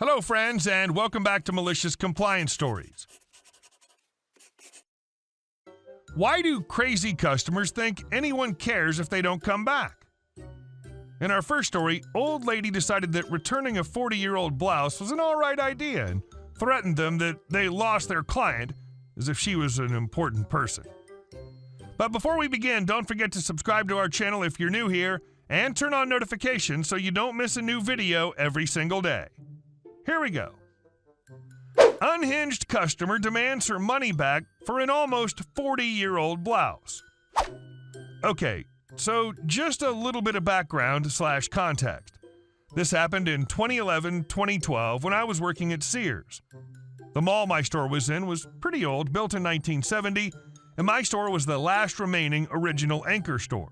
Hello, friends, and welcome back to Malicious Compliance Stories. Why do crazy customers think anyone cares if they don't come back? In our first story, old lady decided that returning a 40-year-old blouse was an alright idea and threatened them that they lost their client as if she was an important person. But before we begin, don't forget to subscribe to our channel if you're new here and turn on notifications so you don't miss a new video every single day. Here we go. Unhinged customer demands her money back for an almost 40-year-old blouse. Okay, so just a little bit of background/context. This happened in 2011-2012 when I was working at Sears. The mall my store was in was pretty old, built in 1970, and my store was the last remaining original anchor store.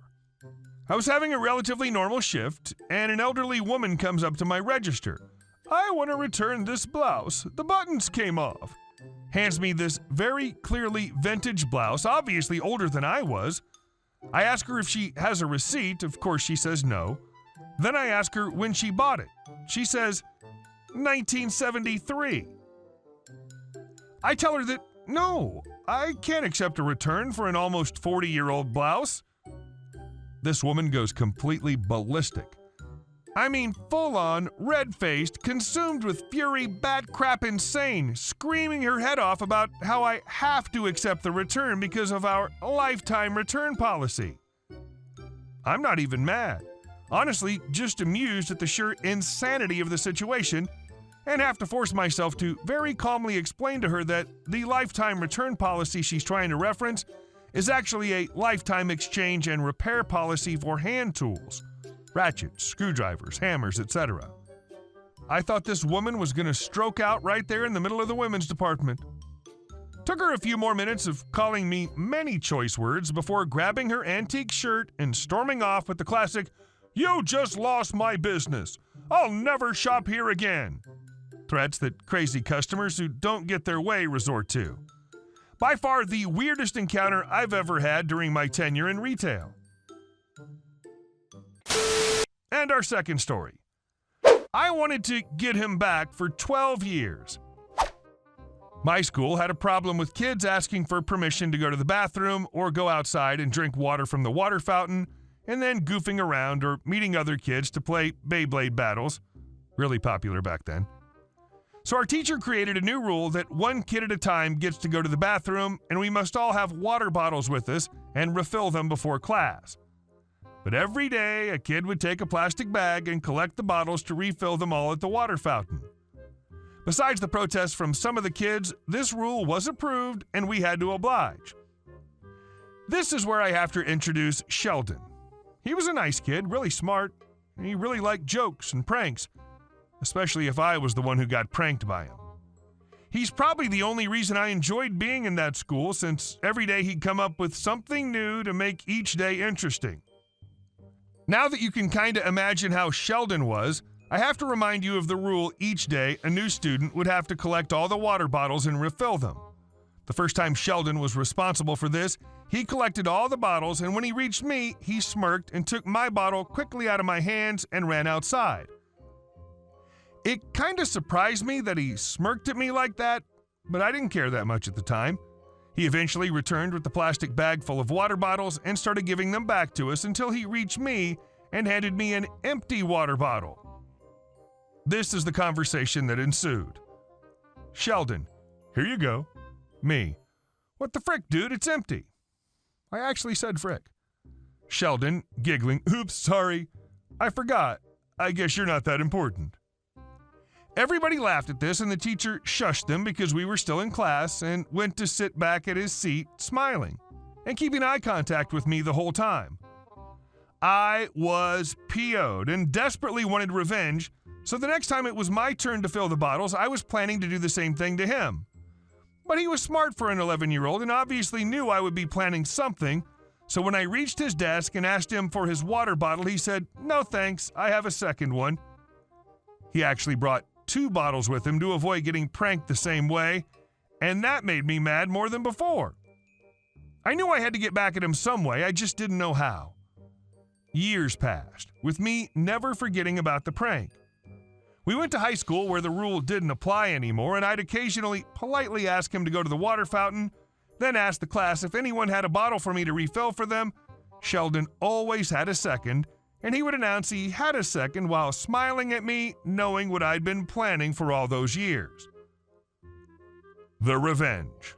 I was having a relatively normal shift, and an elderly woman comes up to my register. "I want to return this blouse. The buttons came off." Hands me this very clearly vintage blouse, obviously older than I was. I ask her if she has a receipt. Of course, she says no. Then I ask her when she bought it. She says, 1973. I tell her that, no, I can't accept a return for an almost 40-year-old blouse. This woman goes completely ballistic. I mean, full-on, red-faced, consumed with fury, bat-crap insane, screaming her head off about how I have to accept the return because of our lifetime return policy. I'm not even mad. Honestly, just amused at the sheer insanity of the situation, and have to force myself to very calmly explain to her that the lifetime return policy she's trying to reference is actually a lifetime exchange and repair policy for hand tools. Ratchets, screwdrivers, hammers, etc. I thought this woman was going to stroke out right there in the middle of the women's department. Took her a few more minutes of calling me many choice words before grabbing her antique shirt and storming off with the classic, "You just lost my business. I'll never shop here again." Threats that crazy customers who don't get their way resort to. By far the weirdest encounter I've ever had during my tenure in retail. And our second story. I wanted to get him back for 12 years. My school had a problem with kids asking for permission to go to the bathroom or go outside and drink water from the water fountain, and then goofing around or meeting other kids to play Beyblade battles. Really popular back then. So our teacher created a new rule that one kid at a time gets to go to the bathroom, and we must all have water bottles with us and refill them before class. But every day, a kid would take a plastic bag and collect the bottles to refill them all at the water fountain. Besides the protests from some of the kids, this rule was approved and we had to oblige. This is where I have to introduce Sheldon. He was a nice kid, really smart, and he really liked jokes and pranks, especially if I was the one who got pranked by him. He's probably the only reason I enjoyed being in that school, since every day he'd come up with something new to make each day interesting. Now that you can kinda imagine how Sheldon was, I have to remind you of the rule each day a new student would have to collect all the water bottles and refill them. The first time Sheldon was responsible for this, he collected all the bottles, and when he reached me, he smirked and took my bottle quickly out of my hands and ran outside. It kinda surprised me that he smirked at me like that, but I didn't care that much at the time. He eventually returned with the plastic bag full of water bottles and started giving them back to us until he reached me and handed me an empty water bottle. This is the conversation that ensued. Sheldon, "Here you go." Me, "What the frick, dude? It's empty." I actually said frick. Sheldon, giggling, "Oops, sorry. I forgot. I guess you're not that important." Everybody laughed at this, and the teacher shushed them because we were still in class and went to sit back at his seat, smiling and keeping eye contact with me the whole time. I was PO'd and desperately wanted revenge, so the next time it was my turn to fill the bottles, I was planning to do the same thing to him. But he was smart for an 11-year-old and obviously knew I would be planning something, so when I reached his desk and asked him for his water bottle, he said, "No thanks, I have a second one." He actually brought 2 bottles with him to avoid getting pranked the same way, and that made me mad more than before. I knew I had to get back at him some way, I just didn't know how. Years passed, with me never forgetting about the prank. We went to high school where the rule didn't apply anymore, and I'd occasionally politely ask him to go to the water fountain, then ask the class if anyone had a bottle for me to refill for them. Sheldon always had a second, and he would announce he had a second while smiling at me, knowing what I'd been planning for all those years. The revenge.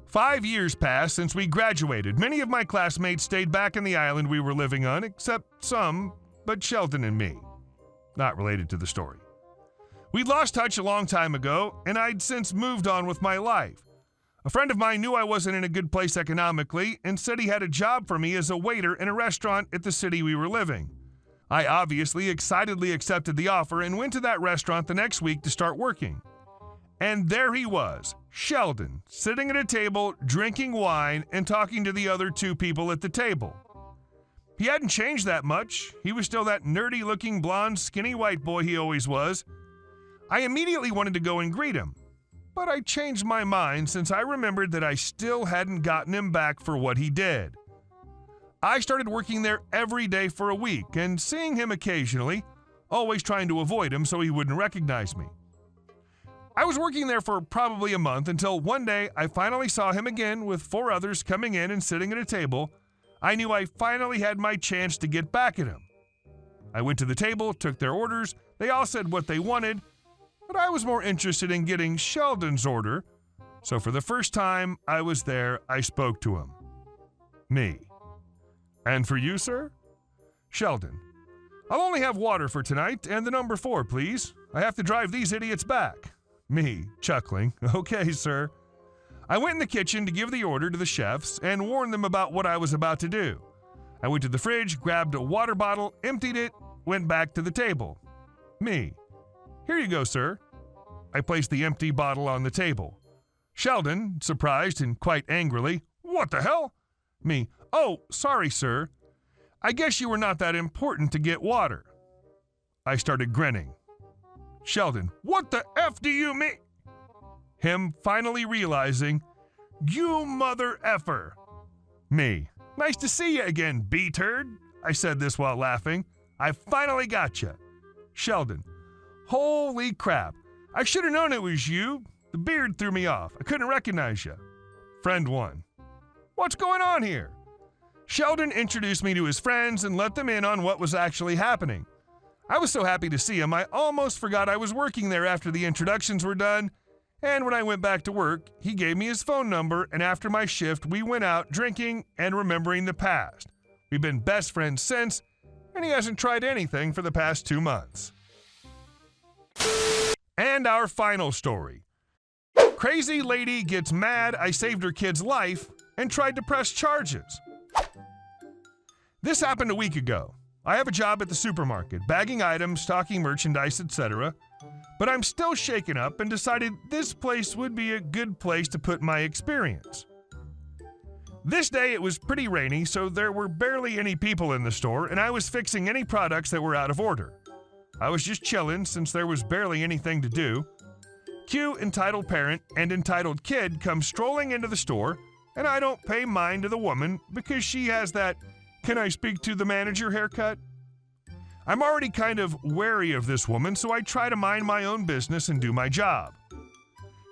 5 years passed since we graduated. Many of my classmates stayed back in the island we were living on, except some, but Sheldon and me. Not related to the story. We'd lost touch a long time ago, and I'd since moved on with my life. A friend of mine knew I wasn't in a good place economically and said he had a job for me as a waiter in a restaurant at the city we were living. I obviously excitedly accepted the offer and went to that restaurant the next week to start working. And there he was, Sheldon, sitting at a table, drinking wine, and talking to the other 2 people at the table. He hadn't changed that much. He was still that nerdy-looking, blonde, skinny white boy he always was. I immediately wanted to go and greet him. But I changed my mind since I remembered that I still hadn't gotten him back for what he did. I started working there every day for a week and seeing him occasionally, always trying to avoid him so he wouldn't recognize me. I was working there for probably a month until one day I finally saw him again with 4 others coming in and sitting at a table. I knew I finally had my chance to get back at him. I went to the table, took their orders, they all said what they wanted, but I was more interested in getting Sheldon's order, so for the first time I was there, I spoke to him. Me. And for you, sir? Sheldon. I'll only have water for tonight and the number 4, please. I have to drive these idiots back. Me, chuckling. Okay, sir. I went in the kitchen to give the order to the chefs and warn them about what I was about to do. I went to the fridge, grabbed a water bottle, emptied it, went back to the table. Me. Here you go, sir. I placed the empty bottle on the table. Sheldon, surprised and quite angrily, What the hell? Me. Oh, sorry, sir. I guess you were not that important to get water. I started grinning. Sheldon. What the F do you mean? Him finally realizing, You mother effer. Me. Nice to see you again, B-turd. I said this while laughing. I finally got you. Sheldon. Holy crap. I should have known it was you. The beard threw me off. I couldn't recognize you. Friend 1. What's going on here? Sheldon introduced me to his friends and let them in on what was actually happening. I was so happy to see him, I almost forgot I was working there after the introductions were done, and when I went back to work, he gave me his phone number, and after my shift, we went out drinking and remembering the past. We've been best friends since, and he hasn't tried anything for the past 2 months. And our final story. Crazy lady gets mad I saved her kid's life and tried to press charges. This happened a week ago. I have a job at the supermarket, bagging items, stocking merchandise, etc. But I'm still shaken up and decided this place would be a good place to put my experience. This day it was pretty rainy, so there were barely any people in the store, and I was fixing any products that were out of order. I was just chilling since there was barely anything to do. Cue entitled parent and entitled kid come strolling into the store, and I don't pay mind to the woman because she has that "Can I speak to the manager" haircut. I'm already kind of wary of this woman, so I try to mind my own business and do my job.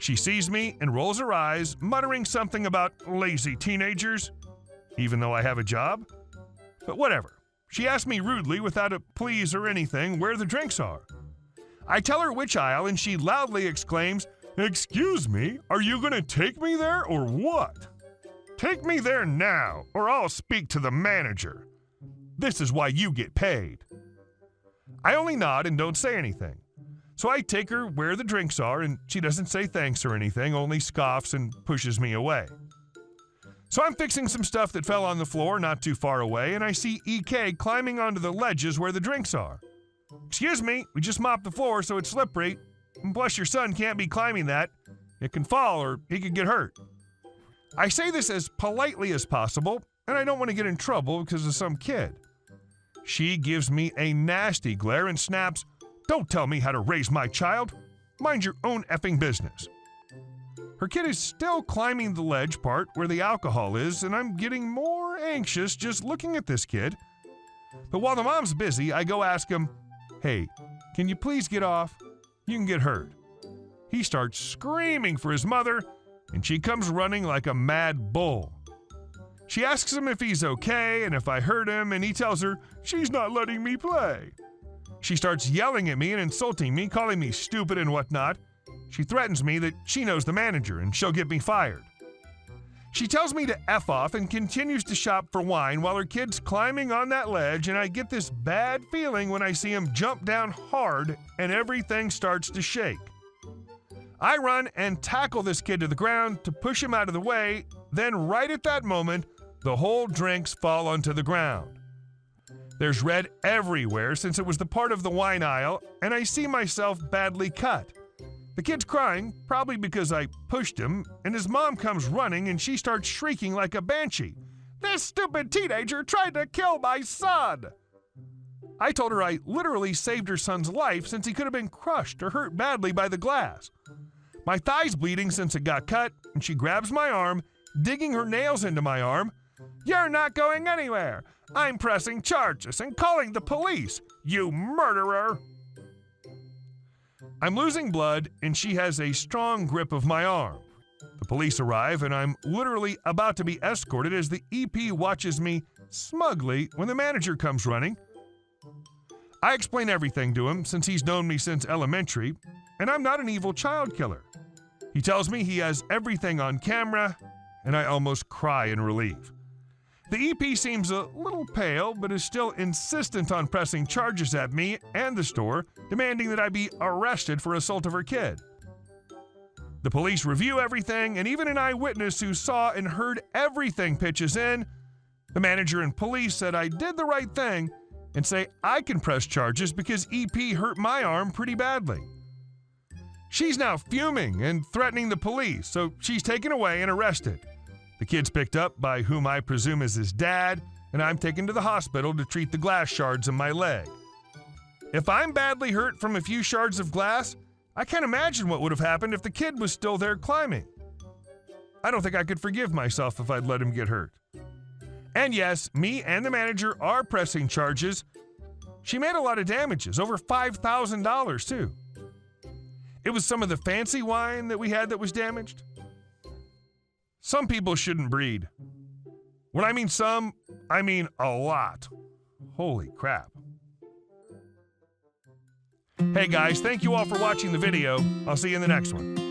She sees me and rolls her eyes, muttering something about lazy teenagers, even though I have a job. But whatever. She asks me rudely, without a please or anything, where the drinks are. I tell her which aisle, and she loudly exclaims, "Excuse me, are you going to take me there or what? Take me there now, or I'll speak to the manager. This is why you get paid." I only nod and don't say anything. So I take her where the drinks are, and she doesn't say thanks or anything, only scoffs and pushes me away. So I'm fixing some stuff that fell on the floor not too far away, and I see EK climbing onto the ledges where the drinks are. "Excuse me, we just mopped the floor so it's slippery, and plus your son can't be climbing that. It can fall or he could get hurt." I say this as politely as possible, and I don't want to get in trouble because of some kid. She gives me a nasty glare and snaps, "Don't tell me how to raise my child. Mind your own effing business." Her kid is still climbing the ledge part where the alcohol is, and I'm getting more anxious just looking at this kid. But while the mom's busy, I go ask him, "Hey, Can you please get off? You can get hurt." He starts screaming for his mother, and she comes running like a mad bull. She asks him if he's okay and if I hurt him, and he tells her she's not letting me play. She starts yelling at me and insulting me, calling me stupid and whatnot. She threatens me that she knows the manager and she'll get me fired. She tells me to F off and continues to shop for wine while her kid's climbing on that ledge, and I get this bad feeling when I see him jump down hard and everything starts to shake. I run and tackle this kid to the ground to push him out of the way, then right at that moment, the whole drinks fall onto the ground. There's red everywhere since it was the part of the wine aisle, and I see myself badly cut. The kid's crying, probably because I pushed him, and his mom comes running and she starts shrieking like a banshee. "This stupid teenager tried to kill my son!" I told her I literally saved her son's life since he could have been crushed or hurt badly by the glass. My thigh's bleeding since it got cut, and she grabs my arm, digging her nails into my arm. "You're not going anywhere! I'm pressing charges and calling the police, you murderer!" I'm losing blood, and she has a strong grip of my arm. The police arrive, and I'm literally about to be escorted as the EP watches me smugly when the manager comes running. I explain everything to him since he's known me since elementary, and I'm not an evil child killer. He tells me he has everything on camera, and I almost cry in relief. The EP seems a little pale, but is still insistent on pressing charges at me and the store, demanding that I be arrested for assault of her kid. The police review everything, and even an eyewitness who saw and heard everything pitches in. The manager and police said I did the right thing and say I can press charges because EP hurt my arm pretty badly. She's now fuming and threatening the police, so she's taken away and arrested. The kid's picked up by whom I presume is his dad, and I'm taken to the hospital to treat the glass shards in my leg. If I'm badly hurt from a few shards of glass, I can't imagine what would have happened if the kid was still there climbing. I don't think I could forgive myself if I'd let him get hurt. And yes, me and the manager are pressing charges. She made a lot of damages, over $5,000 too. It was some of the fancy wine that we had that was damaged. Some people shouldn't breed. When I mean some, I mean a lot. Holy crap. Hey guys, thank you all for watching the video. I'll see you in the next one.